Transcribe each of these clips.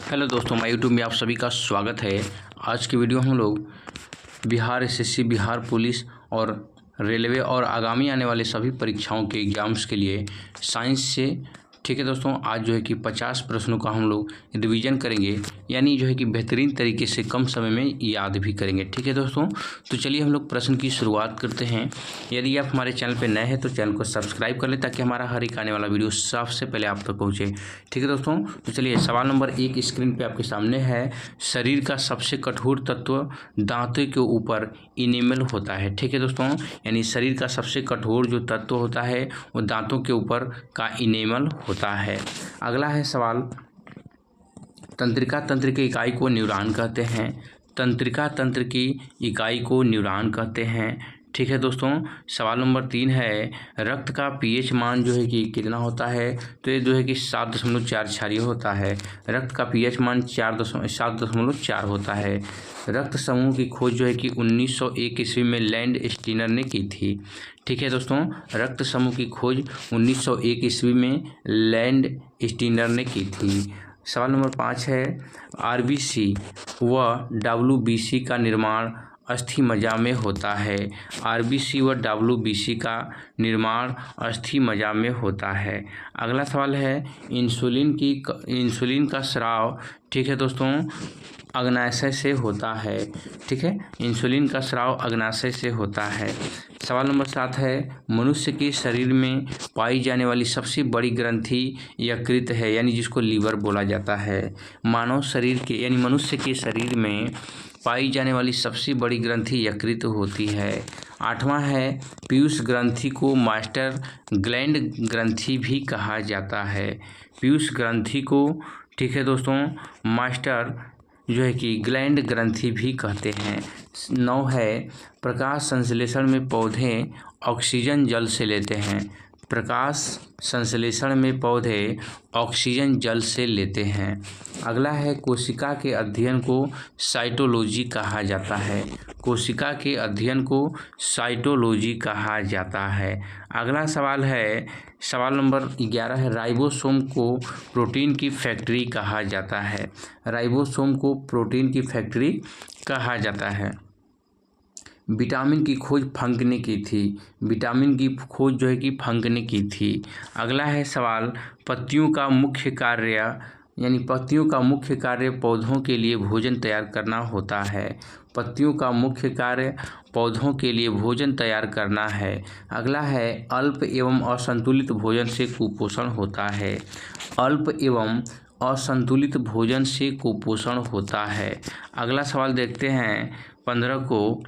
Hello दोस्तों, my YouTube में आप सभी का स्वागत है। आज की वीडियो हम लोग बिहार एसएससी, बिहार पुलिस और रेलवे और आगामी आने वाले सभी परीक्षाओं के एग्ज़ाम्स के लिए साइंस से, ठीक है दोस्तों, आज जो है कि 50 प्रश्नों का हम लोग रिवीजन करेंगे, यानी जो है कि बेहतरीन तरीके से कम समय में याद भी करेंगे। ठीक है दोस्तों, तो चलिए हम लोग प्रश्न की शुरुआत करते हैं। यदि आप हमारे चैनल पर नए हैं तो चैनल को सब्सक्राइब कर लें ताकि हमारा हर एक आने वाला वीडियो सबसे पहले आप तक पहुँचे। ठीक है दोस्तों, तो चलिए सवाल नंबर 1 स्क्रीन पर आपके सामने है। शरीर का सबसे कठोर तत्व दांतों के ऊपर इनेमल होता है। ठीक है दोस्तों, यानी शरीर का सबसे कठोर जो तत्व होता है वो दांतों के ऊपर का इनेमल होता है। अगला है सवाल, तंत्रिका तंत्र की इकाई को न्यूरॉन कहते हैं। तंत्रिका तंत्र की इकाई को न्यूरॉन कहते हैं। ठीक है दोस्तों, सवाल नंबर 3 है, रक्त का पीएच मान जो है कि कितना होता है, तो ये जो है कि 7.4 क्षारीय होता है। रक्त का पीएच मान 7.4 होता है। रक्त समूह की खोज जो है कि 1901 ईस्वी में लैंड स्टीनर ने की थी। ठीक है दोस्तों, रक्त समूह की खोज 1901 ईस्वी में लैंड स्टीनर ने की थी। सवाल नंबर 5 है, आरबीसी व डब्ल्यूबीसी का निर्माण अस्थि मज्जा में होता है। आरबीसी व डब्ल्यूबीसी का निर्माण अस्थि मज्जा में होता है। अगला सवाल है, इंसुलिन का स्राव, ठीक है दोस्तों, अग्नाशय से होता है। ठीक है, इंसुलिन का स्राव अग्नाशय से होता है। सवाल नंबर 7 है, मनुष्य के शरीर में पाई जाने वाली सबसे बड़ी ग्रंथि यकृत है, यानी जिसको लीवर बोला जाता है। मानव शरीर के यानी मनुष्य के शरीर में पाई जाने वाली सबसे बड़ी ग्रंथि यकृत होती है। 8वां है, पीयूष ग्रंथि को मास्टर ग्लैंड ग्रंथि भी कहा जाता है। पीयूष ग्रंथि को, ठीक है दोस्तों, मास्टर जो है कि ग्लैंड ग्रंथि भी कहते हैं। 9 है, प्रकाश संश्लेषण में पौधे ऑक्सीजन जल से लेते हैं। प्रकाश संश्लेषण में पौधे ऑक्सीजन जल से लेते हैं। अगला है, कोशिका के अध्ययन को साइटोलॉजी कहा जाता है। कोशिका के अध्ययन को साइटोलॉजी कहा जाता है। अगला सवाल है, सवाल नंबर 11 है, राइबोसोम को प्रोटीन की फैक्ट्री कहा जाता है। राइबोसोम को प्रोटीन की फैक्ट्री कहा जाता है। विटामिन की खोज फंक ने की थी। विटामिन की खोज जो है कि फंक ने की थी। अगला है सवाल, पत्तियों का मुख्य कार्य, यानी पत्तियों का मुख्य कार्य पौधों के लिए भोजन तैयार करना होता है। पत्तियों का मुख्य कार्य पौधों के लिए भोजन तैयार करना है। अगला है, अल्प एवं असंतुलित भोजन से कुपोषण होता है। अल्प एवं असंतुलित भोजन से कुपोषण होता है। अगला सवाल देखते हैं 15 को,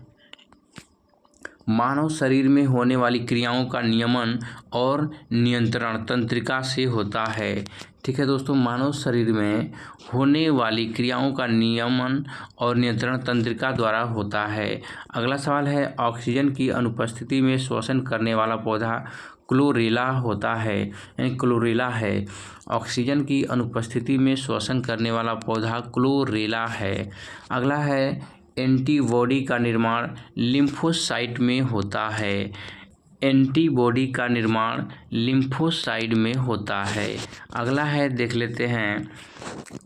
मानव शरीर में होने वाली क्रियाओं का नियमन और नियंत्रण तंत्रिका से होता है। ठीक है दोस्तों, मानव शरीर में होने वाली क्रियाओं का नियमन और नियंत्रण तंत्रिका द्वारा होता है। अगला सवाल है, ऑक्सीजन की अनुपस्थिति में श्वसन करने वाला पौधा क्लोरेला होता है, यानी क्लोरेला है। ऑक्सीजन की अनुपस्थिति में श्वसन करने वाला पौधा क्लोरेला है। अगला है, एंटीबॉडी का निर्माण लिम्फोसाइट में होता है। एंटीबॉडी का निर्माण लिम्फोसाइट में होता है। अगला है, देख लेते हैं,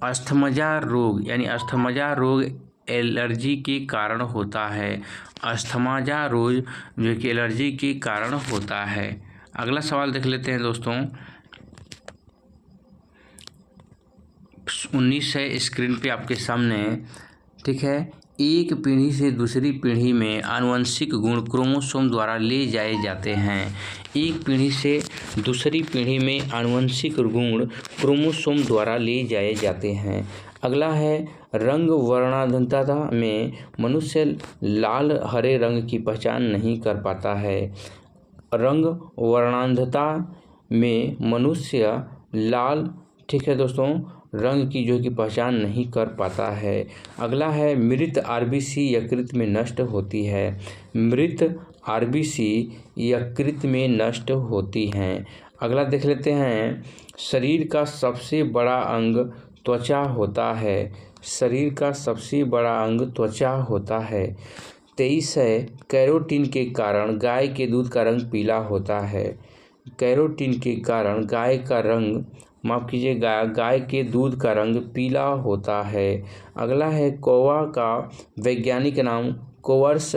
अस्थमजा रोग, यानी अस्थमजा रोग एलर्जी के कारण होता है। अस्थमजा रोग जो कि एलर्जी के कारण होता है। अगला सवाल देख लेते हैं दोस्तों, 19 है स्क्रीन पे आपके सामने। ठीक है, एक पीढ़ी से दूसरी पीढ़ी में आनुवंशिक गुण क्रोमोसोम द्वारा ले जाए जाते हैं। एक पीढ़ी से दूसरी पीढ़ी में आनुवंशिक गुण क्रोमोसोम द्वारा ले जाए जाते हैं। अगला है, रंग वर्णांधता में मनुष्य लाल हरे रंग की पहचान नहीं कर पाता है। रंग वर्णांधता में मनुष्य लाल, ठीक है दोस्तों, रंग की जो कि पहचान नहीं कर पाता है। अगला है, मृत आरबीसी यकृत में नष्ट होती है। मृत आरबीसी यकृत में नष्ट होती हैं। अगला देख लेते हैं, शरीर का सबसे बड़ा अंग त्वचा होता है। शरीर का सबसे बड़ा अंग त्वचा होता है। 23 है, कैरोटीन के कारण गाय के दूध का रंग पीला होता है। कैरोटीन के कारण गाय का रंग, माफ कीजिएगा, गाय के दूध का रंग पीला होता है। अगला है कौवा का वैज्ञानिक नाम कोवर्स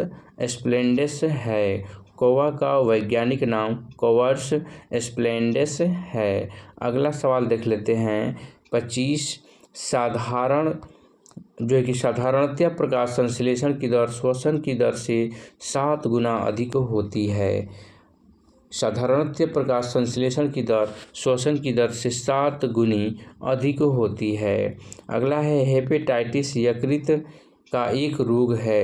स्प्लेंडेस है। कौवा का वैज्ञानिक नाम कोवर्स स्प्लेंडेस है। अगला सवाल देख लेते हैं 25। साधारण जो है कि साधारणतया प्रकाश संश्लेषण की दर श्वसन की दर से 7 गुना अधिक होती है। साधारणतया प्रकाश संश्लेषण की दर श्वसन की दर से 7 गुनी अधिक होती है। अगला है हेपेटाइटिस यकृत का एक रोग है।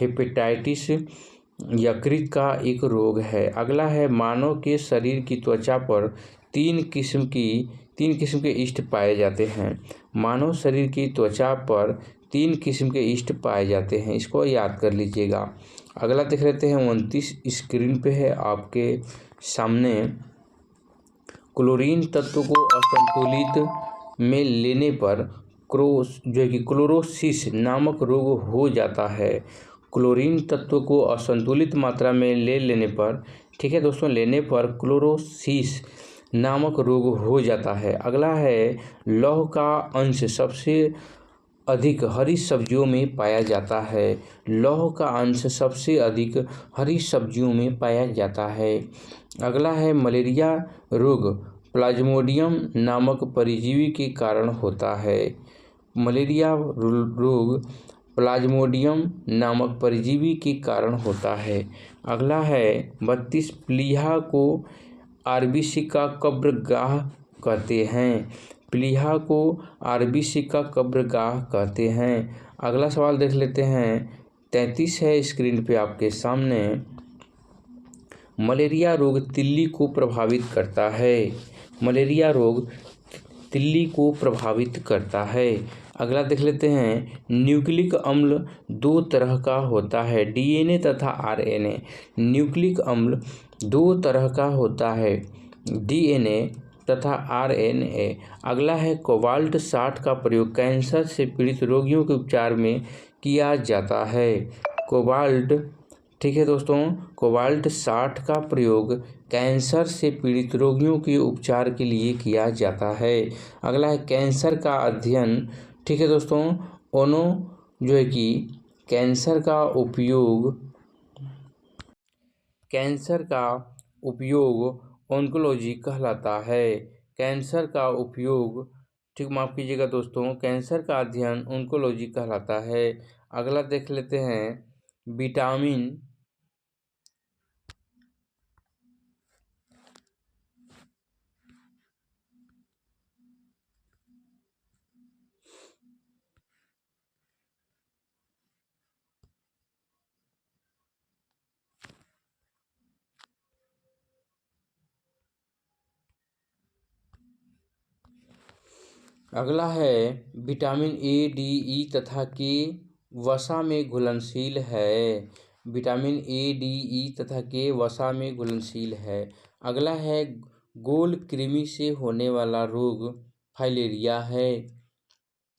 हेपेटाइटिस यकृत का एक रोग है। अगला है मानव के शरीर की त्वचा पर तीन किस्म के ईस्ट पाए जाते हैं। मानव शरीर की त्वचा पर 3 किस्म के ईस्ट पाए जाते हैं, इसको याद कर लीजिएगा। अगला देख लेते हैं 29 स्क्रीन पे है आपके सामने। क्लोरीन तत्व को असंतुलित में लेने पर क्लोरोसिस नामक रोग हो जाता है। क्लोरीन तत्व को असंतुलित मात्रा में ले लेने पर, ठीक है दोस्तों, लेने पर क्लोरोसिस नामक रोग हो जाता है। अगला है लौह का अंश सबसे अधिक हरी सब्जियों में पाया जाता है। लौह का अंश सबसे अधिक हरी सब्जियों में पाया जाता है। अगला है मलेरिया रोग प्लाज्मोडियम नामक परजीवी के कारण होता है। मलेरिया रोग प्लाज्मोडियम नामक परजीवी के कारण होता है। अगला है 32 प्लीहा को आरबीसी का कब्रगाह कहते हैं। प्लीहा को आरबीसी का कब्रगाह कहते हैं। अगला सवाल देख लेते हैं 33 है स्क्रीन पे आपके सामने। मलेरिया रोग तिल्ली को प्रभावित करता है। मलेरिया रोग तिल्ली को प्रभावित करता है। अगला देख लेते हैं न्यूक्लिक अम्ल 2 तरह का होता है, डीएनए तथा आरएनए। न्यूक्लिक अम्ल 2 तरह का होता है, डीएनए तथा आरएनए। अगला है कोबाल्ट 60 का प्रयोग कैंसर से पीड़ित रोगियों के उपचार में किया जाता है। कोबाल्ट, ठीक है दोस्तों, कोबाल्ट 60 का प्रयोग कैंसर से पीड़ित रोगियों के उपचार के लिए किया जाता है। अगला है कैंसर का अध्ययन, ठीक है दोस्तों, जो है कि कैंसर का उपयोग ऑन्कोलॉजी कहलाता है। कैंसर का उपयोग, ठीक, माफ कीजिएगा दोस्तों, कैंसर का अध्ययन ऑन्कोलॉजी कहलाता है। अगला देख लेते हैं विटामिन, अगला है विटामिन ए, डी, ई तथा के वसा में घुलनशील है। विटामिन ए, डी, ई तथा के वसा में घुलनशील है। अगला है गोल कृमि से होने वाला रोग फाइलेरिया है।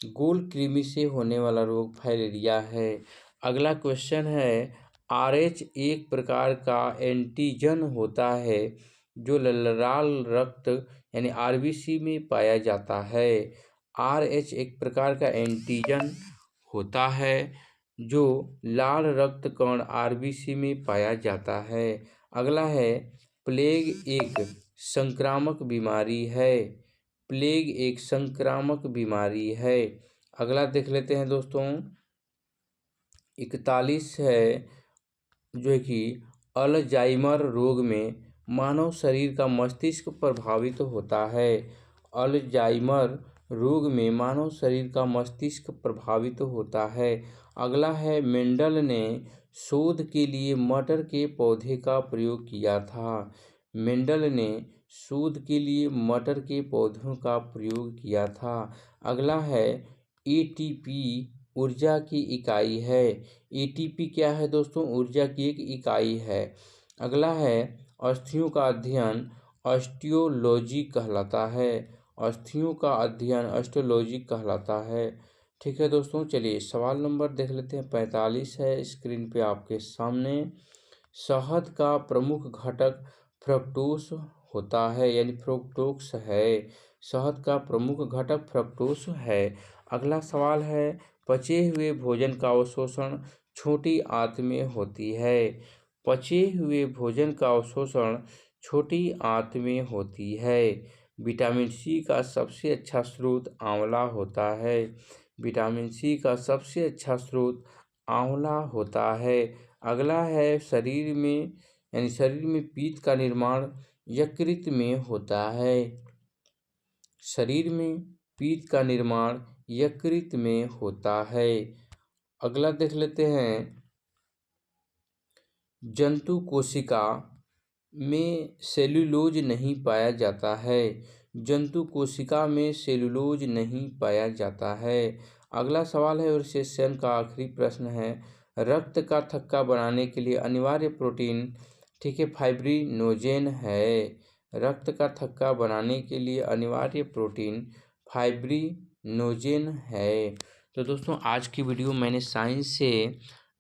गोल कृमि से होने वाला रोग फाइलेरिया है। अगला क्वेश्चन है RH एक प्रकार का एंटीजन होता है जो लाल रक्त यानी आरबीसी में पाया जाता है। RH एक प्रकार का एंटीजन होता है जो लाल रक्त कण आरबीसी में पाया जाता है। अगला है प्लेग एक संक्रामक बीमारी है। प्लेग एक संक्रामक बीमारी है। अगला देख लेते हैं दोस्तों 41 है, जो है कि अल्जाइमर रोग में मानव शरीर का मस्तिष्क प्रभावित होता है। अल्जाइमर रोग में मानव शरीर का मस्तिष्क प्रभावित होता है। अगला है मेंडल ने शोध के लिए मटर के पौधे का प्रयोग किया था। मेंडल ने शोध के लिए मटर के पौधों का प्रयोग किया था। अगला है एटीपी ऊर्जा की इकाई है। एटीपी क्या है दोस्तों? ऊर्जा की एक इकाई है। अगला है अस्थियों का अध्ययन ऑस्टियोलॉजी कहलाता है। अस्थियों का अध्ययन ऑस्टियोलॉजी कहलाता है। ठीक है दोस्तों, चलिए सवाल नंबर देख लेते हैं 45 है स्क्रीन पे आपके सामने। शहद का प्रमुख घटक फ्रक्टोज होता है यानी फ्रुक्टोज है। शहद का प्रमुख घटक फ्रक्टोज है। अगला सवाल है, पचे हुए भोजन का अवशोषण छोटी आंत में होती है। पचे हुए भोजन का अवशोषण छोटी आंत में होती है। विटामिन सी का सबसे अच्छा स्रोत आंवला होता है। विटामिन सी का सबसे अच्छा स्रोत आंवला होता है। अगला है, शरीर में पित्त का निर्माण यकृत में होता है। शरीर में पित्त का निर्माण यकृत में होता है। अगला देख लेते हैं, जंतु कोशिका में सेलुलोज नहीं पाया जाता है। जंतु कोशिका में सेलुलोज नहीं पाया जाता है। अगला सवाल है और सेशन का आखिरी प्रश्न है, रक्त का थक्का बनाने के लिए अनिवार्य प्रोटीन, ठीक है, फाइब्रिनोजेन है। रक्त का थक्का बनाने के लिए अनिवार्य प्रोटीन फाइब्रिनोजेन है। तो दोस्तों आज की वीडियो मैंने साइंस से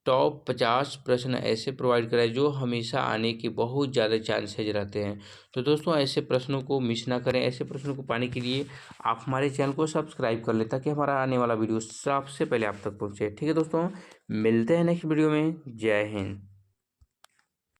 टॉप 50 प्रश्न ऐसे प्रोवाइड कराए जो हमेशा आने के बहुत ज़्यादा चांसेज रहते हैं। तो दोस्तों ऐसे प्रश्नों को मिस ना करें। ऐसे प्रश्नों को पाने के लिए आप हमारे चैनल को सब्सक्राइब कर लें ताकि हमारा आने वाला वीडियो सबसे पहले आप तक पहुंचे। ठीक है दोस्तों, मिलते हैं नेक्स्ट वीडियो में। जय हिंद।